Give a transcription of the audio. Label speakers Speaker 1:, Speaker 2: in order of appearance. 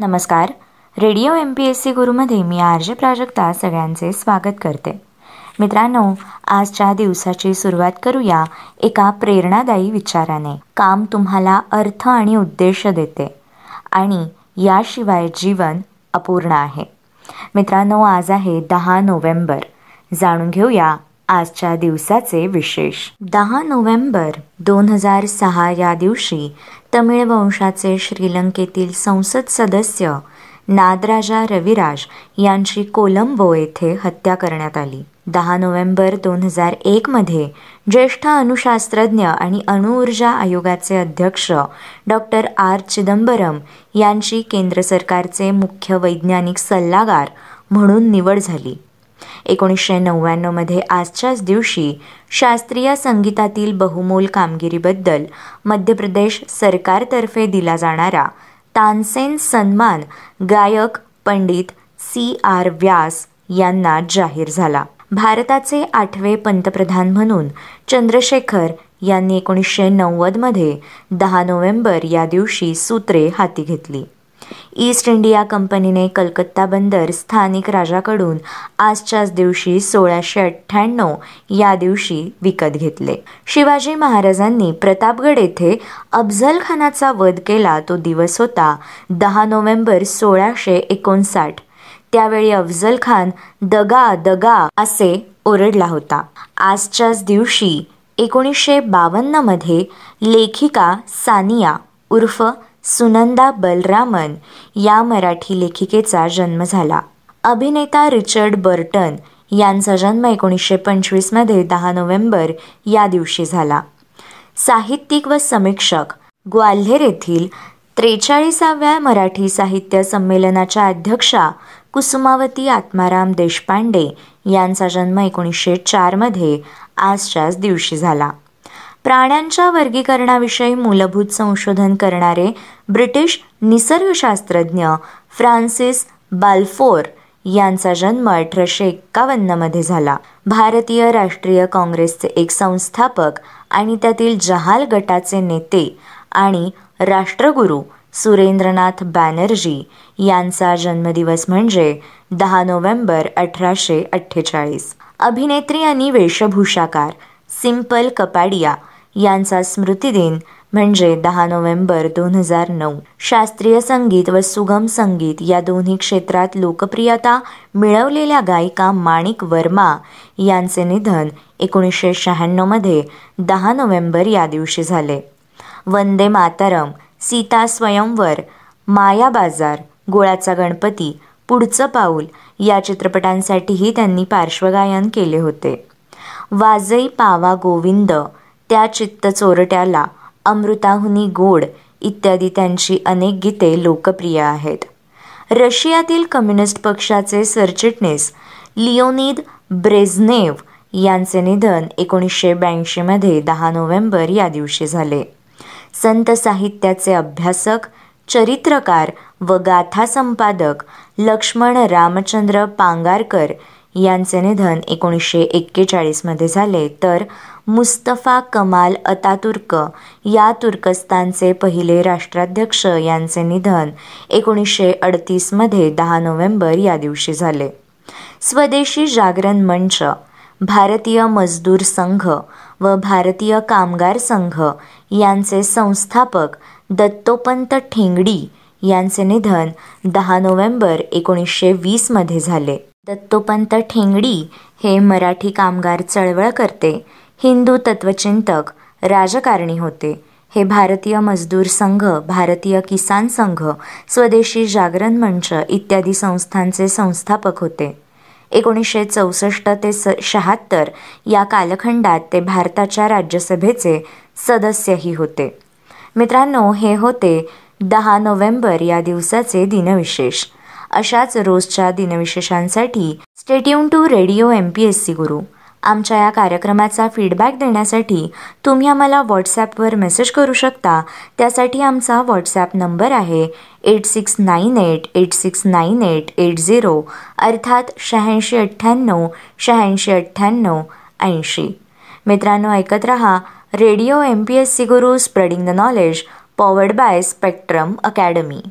Speaker 1: नमस्कार. Radio MPSC गुरुमध्ये मी RJ. Prajakta सगळ्यांचे स्वागत करते. मित्रांनो, आजच्या दिवसाची सुरुवात करूया एका प्रेरणादायी विचाराने. काम तुम्हाला अर्थ आणि उद्देश देते आणि याशिवाय जीवन अपूर्ण आहे. मित्रांनो, आज आहे 10 नोव्हेंबर. जाणून घेऊया आजच्या दिवसाचे विशेष. 10 नोव्हेंबर 2006 या दिवशी तमिळ वंशाचे श्रीलंकेतील संसद सदस्य नादराजा रविराज यांची कोलंबो येथे हत्या करण्यात आली. 10 नोव्हेंबर 2001 मध्ये ज्येष्ठ अणुशास्त्रज्ञ आणि अणुऊर्जा आयोगाचे अध्यक्ष डॉक्टर आर. चिदंबरम यांची केंद्र सरकारचे मुख्य वैज्ञानिक सल्लागार म्हणून निवड झाली. 1999 मध्ये आजच्याच दिवशी शास्त्रीय संगीतातील बहुमोल कामगिरीबद्दल मध्य प्रदेश सरकारतर्फे दिला जाणारा तानसेन सन्मान गायक पंडित C.R. व्यास यांना जाहीर झाला. भारताचे 8वे पंतप्रधान म्हणून चंद्रशेखर यांनी 1990 मध्ये 10 नोव्हेंबर या दिवशी सूत्रे हाती घेतली. ईस्ट इंडिया कंपनीने कलकत्ता बंदर स्थानिक राजाकडून आजच्याच दिवशी 1698 या दिवशी विकत घेतले. शिवाजी महाराजांनी प्रतापगड येथे अफझल खानाचा वध केला तो दिवस होता 10 नोव्हेंबर 1659. त्यावेळी अफझल खान दगा दगा असे ओरडला होता. आजच्याच दिवशी 1952 मध्ये लेखिका सानिया उर्फ सुनंदा बलरामन या मराठी लेखिकेचा जन्म झाला. अभिनेता रिचर्ड बर्टन यांचा जन्म 1925 मध्ये 10 नोव्हेंबर या दिवशी झाला. साहित्यिक व समीक्षक, ग्वाल्हेर येथील 43व्या मराठी साहित्य संमेलनाच्या अध्यक्षा कुसुमावती आत्माराम देशपांडे यांचा जन्म 1904 मध्ये आजच्याच दिवशी झाला. प्राण्यांच्या वर्गीकरणाविषयी मूलभूत संशोधन करणारे ब्रिटिश निसर्गशास्त्रज्ञ फ्रान्सिस बाल्फोर यांचा जन्म 1851 मध्ये झाला. भारतीय राष्ट्रीय काँग्रेसचे एक संस्थापक आणि त्यातील जहाल गटाचे नेते आणि राष्ट्रगुरू सुरेंद्रनाथ बॅनर्जी यांचा जन्मदिवस म्हणजे 10 नोव्हेंबर 1848. अभिनेत्री आणि वेशभूषाकार सिंपल कपाडिया यांचा स्मृतिदिन म्हणजे 10 नोव्हेंबर 2009. शास्त्रीय संगीत व सुगम संगीत या दोन्ही क्षेत्रात लोकप्रियता मिळवलेल्या गायिका माणिक वर्मा यांचे निधन 1996 मध्ये 10 नोव्हेंबर या दिवशी झाले. वंदे मातरम, सीता स्वयंवर, माया बाजार, गोळाचा गणपती, पुढचं पाऊल या चित्रपटांसाठीही त्यांनी पार्श्वगायन केले होते. वाजई पावा गोविंद, त्या चित्त चोरट्याला, अमृताहुनी गोड इत्यादी त्यांची अनेक गीते लोकप्रिय आहेत. रशियातील कम्युनिस्ट पक्षाचे सरचिटणीस लिओनिद ब्रेझनेव यांचे निधन 1982 मध्ये 10 नोव्हेंबर या दिवशी झाले. संत साहित्याचे अभ्यासक, चरित्रकार व गाथा संपादक लक्ष्मण रामचंद्र पांगारकर यांचे निधन 1941 मध्ये झाले. तर मुस्तफा कमाल अतातुर्क या तुर्कस्तानचे पहिले राष्ट्राध्यक्ष यांचे निधन 1938 मध्ये 10 नोव्हेंबर या दिवशी झाले. स्वदेशी जागरण मंच, भारतीय मजदूर संघ व भारतीय कामगार संघ यांचे संस्थापक दत्तोपंत ठेंगडी यांचे निधन 10 नोव्हेंबर 1920 मध्ये झाले. दत्तोपंत ठेंगडी हे मराठी कामगार चळवळकर्ते, हिंदू तत्वचिंतक, राजकारणी होते. हे भारतीय मजदूर संघ, भारतीय किसान संघ, स्वदेशी जागरण मंच इत्यादी संस्थांचे संस्थापक होते. 1964 ते 76 या कालखंडात ते भारताच्या राज्यसभेचे सदस्यही होते. मित्रांनो, हे होते 10 नोव्हेंबर या दिवसाचे दिनविशेष. अशाच रोजच्या दिनविशेषांसाठी stay tune to radio MPSC Guru. आमच्या या कार्यक्रमाचा फीडबॅक देण्यासाठी तुम्ही आम्हाला व्हॉट्सॲपवर मेसेज करू शकता. त्यासाठी आमचा व्हॉट्सॲप नंबर आहे 8698869880 अर्थात 8698 8698 80. मित्रांनो, ऐकत रहा radio MPSC Guru, spreading the knowledge, powered by spectrum academy.